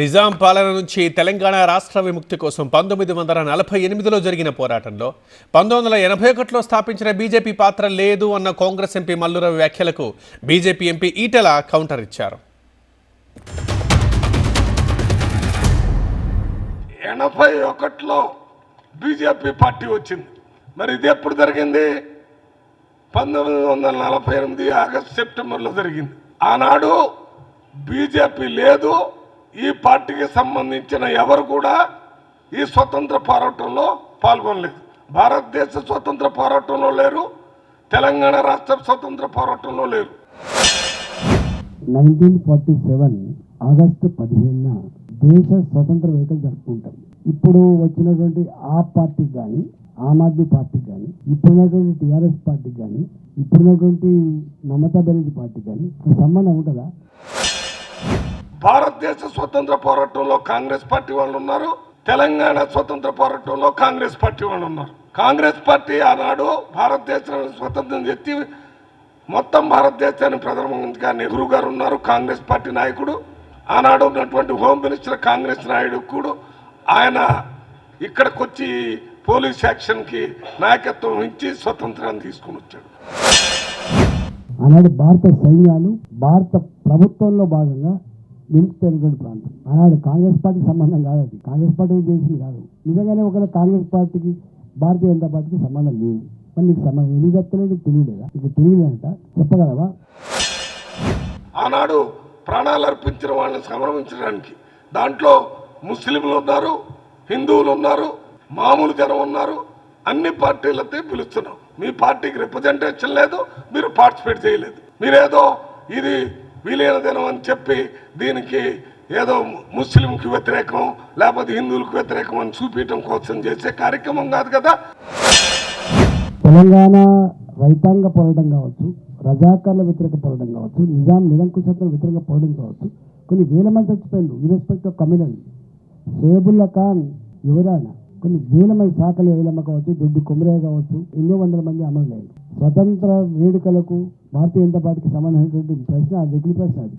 నిజాం పాలన నుంచి తెలంగాణ రాష్ట్ర విముక్తి కోసం 1948లో జరిగిన పోరాటంలో 1981లో స్థాపించిన బీజేపీ పాత్ర లేదు అన్న కాంగ్రెస్ ఎంపీ మల్లురవి వ్యాఖ్యలకు బీజేపీ ఎంపీ ఈటెల కౌంటర్ ఇచ్చారు. 81లో బీజేపీ పార్టీ వచ్చింది. మరి ఇది ఎప్పుడు జరిగింది? 1948 ఆగస్టు సెప్టెంబర్లో జరిగింది. ఆనాడు బీజేపీ లేదు. ఈ పార్టీకి సంబంధించిన ఎవరు కూడా ఈ స్వతంత్ర పోరాటంలో పాల్గొనలేదు. భారతదేశ స్వతంత్ర పోరాటంలో లేరు, తెలంగాణ రాష్ట్ర స్వతంత్ర పోరాటంలో లేరు. 1947 ఆగస్టు 15న దేశ స్వతంత్ర వేడుకలు జరుపుకుంటాం. ఇప్పుడు వచ్చినటువంటి ఆ పార్టీకి కానీ, ఆమ్ ఆద్మీ పార్టీకి కానీ, ఇప్పుడున్నటువంటి టీఆర్ఎస్ పార్టీకి కానీ, ఇప్పుడున్నటువంటి మమతా బెనర్జీ పార్టీకి కానీ సంబంధం ఉంటుందా? భారతదేశ స్వతంత్ర పోరాటంలో కాంగ్రెస్ పార్టీ వాళ్ళు ఉన్నారు, తెలంగాణ స్వతంత్ర పోరాటంలో కాంగ్రెస్ పార్టీ వాళ్ళు ఉన్నారు. కాంగ్రెస్ పార్టీ ఆనాడు భారతదేశాన్ని స్వతంత్రం చేసి మొత్తం భారతదేశాన్ని ప్రధానమంత్రిగా నెహ్రూ గారు ఉన్నారు, కాంగ్రెస్ పార్టీ నాయకుడు. ఆనాడు ఉన్నటువంటి హోమ్ మినిస్టర్ కాంగ్రెస్ నాయకుడు. ఆయన ఇక్కడికి వచ్చి పోలీస్ యాక్షన్కి నాయకత్వం ఇచ్చి స్వతంత్రాన్ని తీసుకుని వచ్చాడు. ఆనాడు భారత సైన్యాలు భారత ప్రభుత్వంలో భాగంగా నిలుపుతున్నటువంటి ప్రాంతం. ఆనాడు కాంగ్రెస్ పార్టీకి సంబంధం కాదు, అది కాంగ్రెస్ పార్టీ చేసింది కాదు. నిజంగానే ఒకవేళ కాంగ్రెస్ పార్టీకి భారతీయ జనతా పార్టీకి సంబంధం లేదు. మరి నీకు సంబంధం ఎందుకు చెప్తలేదు? తెలియలేదా? నీకు తెలియలేదంట చెప్పగలవా? ఆనాడు ప్రాణాలు అర్పించిన వాళ్ళని సంరమించడానికి దాంట్లో ముస్లింలు ఉన్నారు, హిందువులు ఉన్నారు, మామూలు జనం ఉన్నారు. అన్ని పార్టీలతో పిలుస్తున్నాం. మీ పార్టీకి రిప్రజెంటేషన్ లేదు, మీరు పార్టిసిపేట్ చేయలేదు. మీరేదో ఇది విలీన దినం అని చెప్పి దీనికి ఏదో ముస్లింకి వ్యతిరేకం లేకపోతే హిందువులకు వ్యతిరేకం అని చూపించడం కోసం చేసే కార్యక్రమం కాదు కదా. తెలంగాణ రైతాంగ పోరాటం కావచ్చు, రజాకార్ల వ్యతిరేక పోరాటం కావచ్చు, నిజాం నిరంకుశత్వ వ్యతిరేక పోరాటం కావచ్చు, కొన్ని వేల మంది చచ్చిపోయిండు ఇరెస్పెక్ట్ ఆఫ్ కమ్యూనల్. షేబుల్లా ఖాన్ ఎవరైనా కొన్ని వేల మంది సాకలి ఏలమ్మ కావచ్చు, దొడ్డి కొమరయ్య కావచ్చు, ఎన్నో వందల మంది అమరులయ్యారు. స్వతంత్ర వేడుకలకు భారతీయ జనతా పార్టీకి సంబంధించినటువంటి ప్రశ్న వెకిలి ప్రశ్న అది.